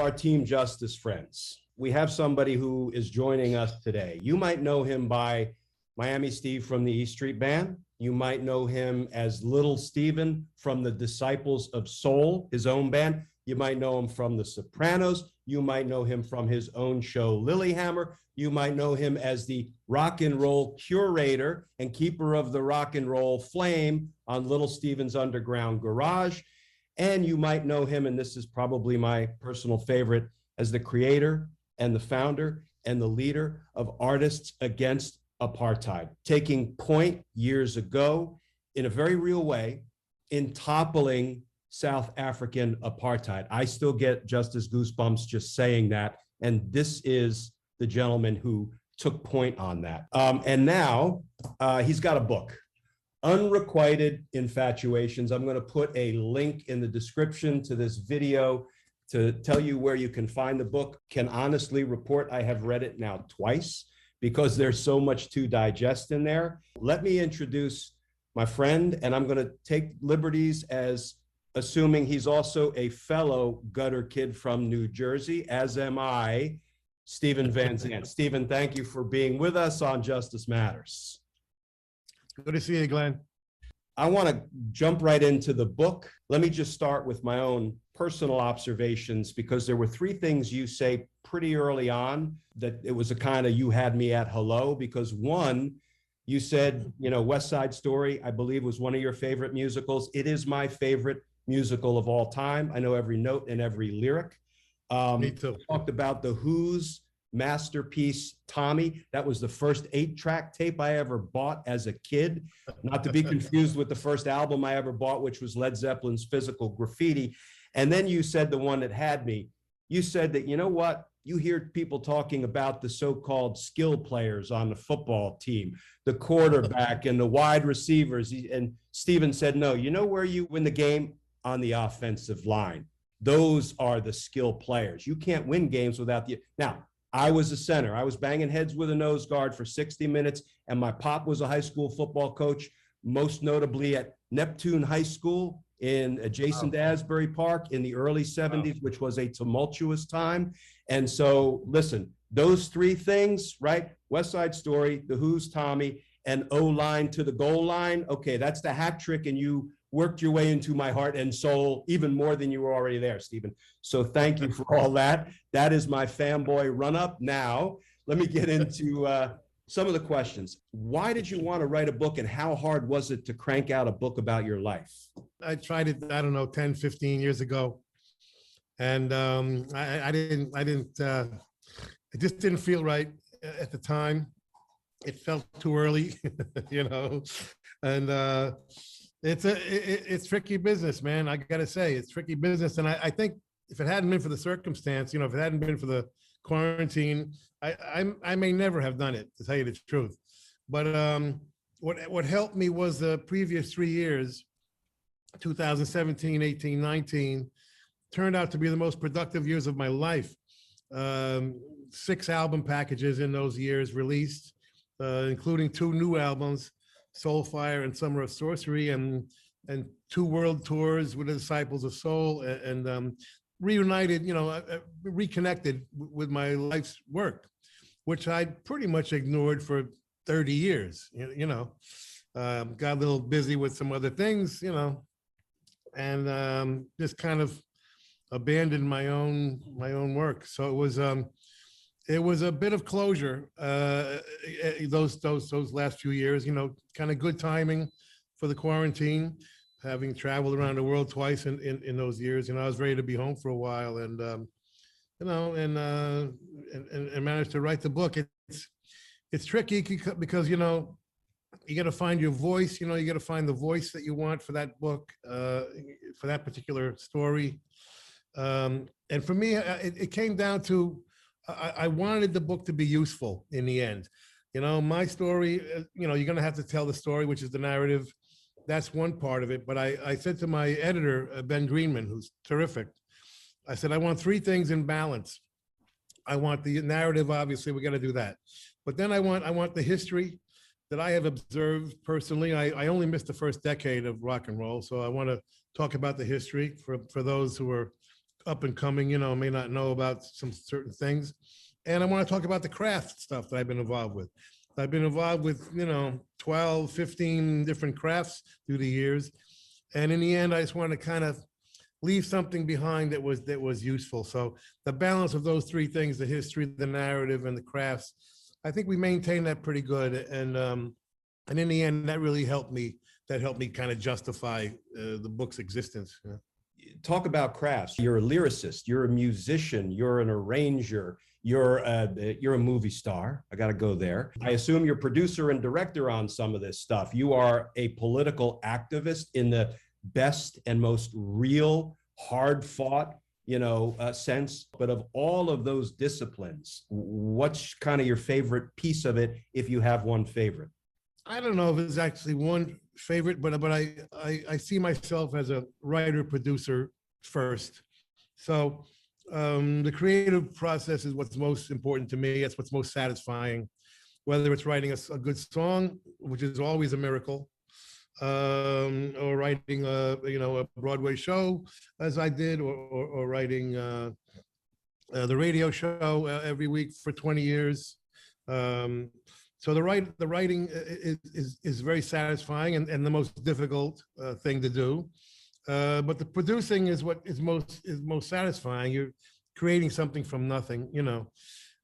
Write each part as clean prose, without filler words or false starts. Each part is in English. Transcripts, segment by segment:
our Team Justice friends. We have somebody who is joining us today. You might know him by Miami Steve from the E Street Band. You might know him as Little Steven from the Disciples of Soul, his own band. You might know him from the Sopranos. You might know him from his own show, Lilyhammer. You might know him as the rock and roll curator and keeper of the rock and roll flame on Little Steven's Underground Garage. And you might know him, and this is probably my personal favorite, as the creator and the founder and the leader of Artists Against Apartheid, taking point years ago in a very real way in toppling South African apartheid. I still get justice goosebumps just saying that. And this is the gentleman who took point on that. And now he's got a book, Unrequited Infatuations. I'm going to put a link in the description to this video to tell you where you can find the book. Can honestly report I have read it now twice because there's so much to digest in there. Let me introduce my friend, and I'm going to take liberties as assuming he's also a fellow gutter kid from New Jersey, as am I, Stephen Van Zandt. Stephen, thank you for being with us on Justice Matters. Good to see you, Glenn. I want to jump right into the book. Let me just start with my own personal observations, because there were three things you say pretty early on that it was a kind of you had me at hello, because one, you said, you know, West Side Story, I believe, was one of your favorite musicals. It is my favorite musical of all time. I know every note and every lyric. Me too. Talked about the Who's masterpiece, Tommy. That was the first 8-track tape I ever bought as a kid, not to be confused with the first album I ever bought, which was Led Zeppelin's Physical Graffiti. And then you said the one that had me, you said that, you know what? You hear people talking about the so-called skill players on the football team, the quarterback and the wide receivers. And Stephen said, no, you know where you win the game? On the offensive line. Those are the skill players. You can't win games without the... Now, I was a center. I was banging heads with a nose guard for 60 minutes, and my pop was a high school football coach, most notably at Neptune High School in adjacent to Asbury Park in the early 70s, which was a tumultuous time. And so, listen, those three things, right? West Side Story, the Who's Tommy, and O-line to the goal line. Okay, that's the hat trick, and you worked your way into my heart and soul even more than you were already there, Stephen. So thank you for all that. That is my fanboy run up. Now, let me get into some of the questions. Why did you want to write a book, and how hard was it to crank out a book about your life? I tried it, I don't know, 10, 15 years ago. And it just didn't feel right at the time. It felt too early, you know, and it's tricky business, man. I got to say, it's tricky business. And I think if it hadn't been for the circumstance, you know, if it hadn't been for the quarantine, I may never have done it, to tell you the truth. But what helped me was the previous 3 years, 2017, 18, 19, turned out to be the most productive years of my life. 6 album packages in those years released, including 2 new albums, Soulfire and Summer of Sorcery, and 2 world tours with the Disciples of Soul, and reunited, you know, reconnected with my life's work, which I'd pretty much ignored for 30 years, you know. Got a little busy with some other things, you know, and just kind of abandoned my own work. So it was a bit of closure, those last few years, you know, kind of good timing for the quarantine, having traveled around the world twice in those years. You know, I was ready to be home for a while, and you know, and managed to write the book. It's tricky because, you know, you got to find your voice. You know, you got to find the voice that you want for that book, for that particular story. And for me, it came down to, I wanted the book to be useful in the end. You know, my story, you know, you're going to have to tell the story, which is the narrative. That's one part of it. But I said to my editor, Ben Greenman, who's terrific, I said, I want 3 things in balance. I want the narrative, obviously, we got to do that. But then I want the history that I have observed personally. I only missed the first decade of rock and roll, so I want to talk about the history for those who are up and coming, you know, may not know about some certain things. And I want to talk about the craft stuff that I've been involved with. I've been involved with, you know, 12, 15 different crafts through the years. And in the end, I just want to kind of leave something behind that was useful. So the balance of those three things, the history, the narrative, and the crafts, I think we maintain that pretty good. And in the end, that really helped me. That helped me kind of justify the book's existence. Yeah. Talk about crafts. You're a lyricist, you're a musician, you're an arranger, you're a movie star. I got to go there. I assume you're producer and director on some of this stuff. You are a political activist in the best and most real, hard fought, sense. But of all of those disciplines, what's kind of your favorite piece of it, if you have one favorite? I don't know if it's actually one favorite, but I see myself as a writer producer first. So the creative process is what's most important to me. It's what's most satisfying, whether it's writing a good song, which is always a miracle, or writing a Broadway show, as I did, or writing the radio show every week for 20 years. So the writing is very satisfying and the most difficult thing to do. But the producing is what is most satisfying. You're creating something from nothing,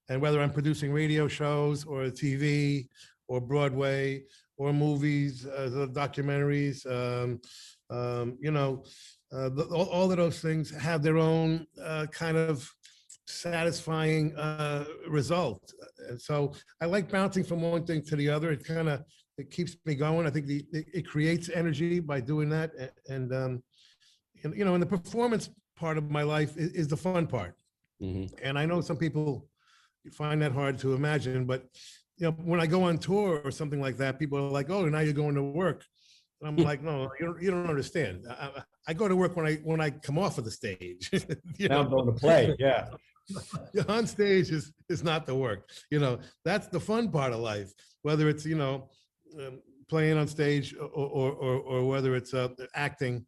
and whether I'm producing radio shows or TV or Broadway or movies, documentaries, all of those things have their own kind of satisfying result. And so I like bouncing from one thing to the other. It keeps me going. I think it creates energy by doing that. And the performance part of my life is the fun part. Mm-hmm. And I know some people find that hard to imagine, but when I go on tour or something like that, people are like, "Oh, now you're going to work." And I'm like, "No, you don't understand. I go to work when I come off of the stage." Now I'm going to play. Yeah. On stage is not the work. That's the fun part of life, whether it's playing on stage or whether it's acting,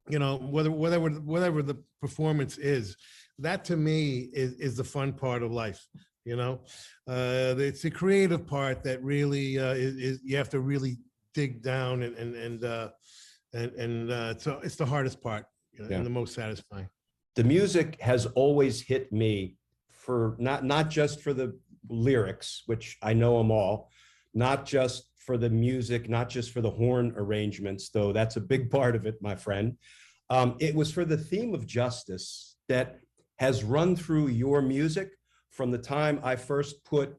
whatever the performance is. That to me is the fun part of life. It's the creative part that really is you have to really dig down and so it's the hardest part, and the most satisfying. The music has always hit me for not just for the lyrics, which I know them all, not just for the music, not just for the horn arrangements, though that's a big part of it, my friend. It was for the theme of justice that has run through your music from the time I first put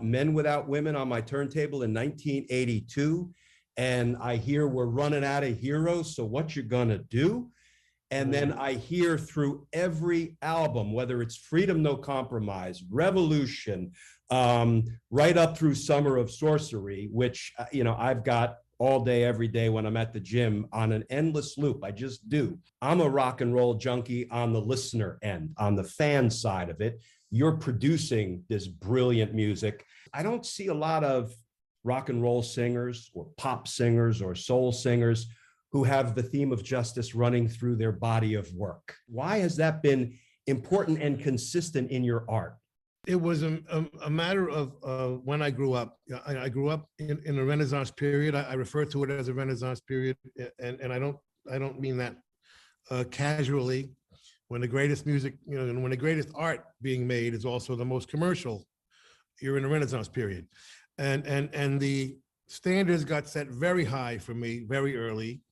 Men Without Women on my turntable in 1982. And I hear we're running out of heroes, so what you gonna do? And then I hear through every album, whether it's Freedom No Compromise, Revolution, right up through Summer of Sorcery, which I've got all day, every day when I'm at the gym on an endless loop. I just do. I'm a rock and roll junkie on the listener end, on the fan side of it. You're producing this brilliant music. I don't see a lot of rock and roll singers or pop singers or soul singers who have the theme of justice running through their body of work. Why has that been important and consistent in your art? It was a matter of when I grew up. I grew up in a Renaissance period. I refer to it as a Renaissance period, and I don't mean that casually. When the greatest music, and when the greatest art being made is also the most commercial, you're in a Renaissance period, and the standards got set very high for me very early,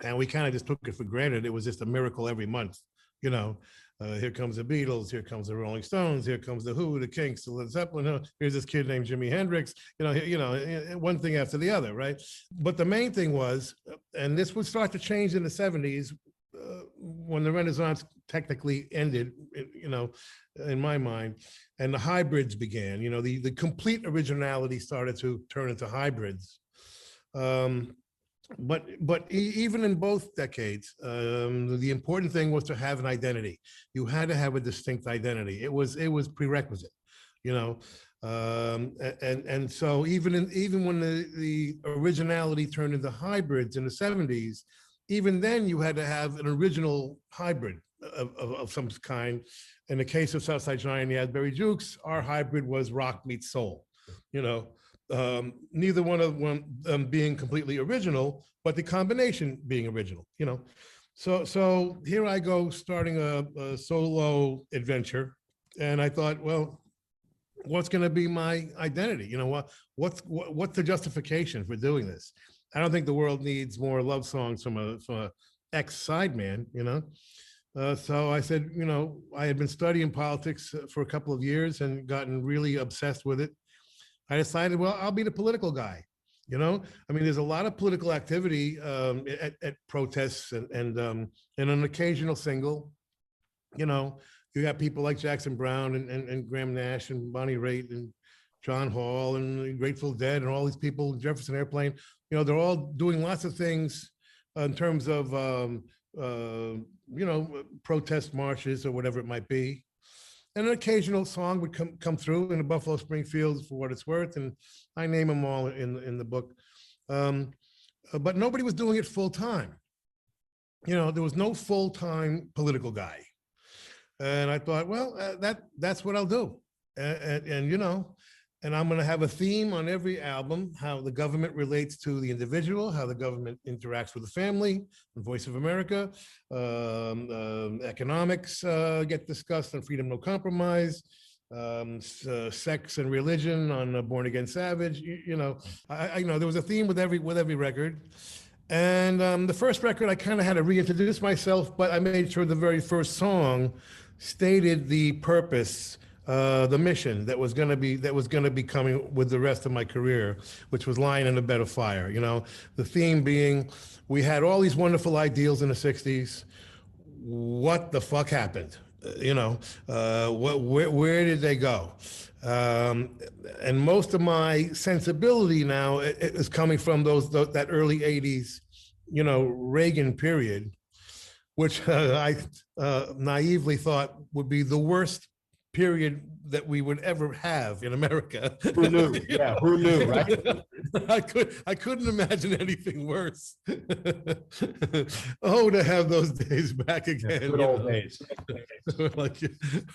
and we kind of just took it for granted. It was just a miracle every month, Here comes the Beatles, here comes the Rolling Stones, here comes the Who, the Kinks, the Led Zeppelin. Here's this kid named Jimi Hendrix. One thing after the other, right? But the main thing was, and this would start to change in the '70s when the Renaissance technically ended, in my mind, and the hybrids began. The complete originality started to turn into hybrids. But even in both decades, the important thing was to have an identity. You had to have a distinct identity. It was prerequisite, and so even when the originality turned into hybrids in the '70s, even then you had to have an original hybrid. of some kind. In the case of Southside Giant, the Asbury Jukes, our hybrid was rock meets soul. You know, neither one of them being completely original, but the combination being original. You know, so here I go starting a solo adventure, and I thought, well, what's going to be my identity? You know, what's the justification for doing this? I don't think the world needs more love songs from a ex-sideman, you know? So I said, you know, I had been studying politics for a couple of years and gotten really obsessed with it. I decided, well, I'll be the political guy. You know, I mean, there's a lot of political activity at protests and an occasional single. You know, you got people like Jackson Brown and Graham Nash and Bonnie Raitt and John Hall and Grateful Dead and all these people, Jefferson Airplane. You know, they're all doing lots of things in terms of you know, protest marches or whatever it might be. And an occasional song would come through in the Buffalo Springfields, for what it's worth, and I name them all in the book. But nobody was doing it full time. You know, there was no full-time political guy. And I thought, well, that's what I'll do. And you know, and I'm going to have a theme on every album, how the government relates to the individual, how the government interacts with the family, the Voice of America, economics get discussed on Freedom No Compromise, sex and religion on Born Again Savage. You know, I you know, there was a theme with every record. And the first record, I kind of had to reintroduce myself, but I made sure the very first song stated the purpose, the mission that was going to be coming with the rest of my career, which was lying in a bed of fire. You know, the theme being, we had all these wonderful ideals in the 60s. What the fuck happened? You know, where did they go? And most of my sensibility now is coming from that early 80s, you know, Reagan period, which I naively thought would be the worst period that we would ever have in America. Who knew? Yeah, who knew, right? I couldn't imagine anything worse. Oh, to have those days back again. Good old days.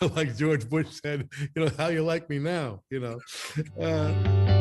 Like George Bush said, you know, how you like me now, you know.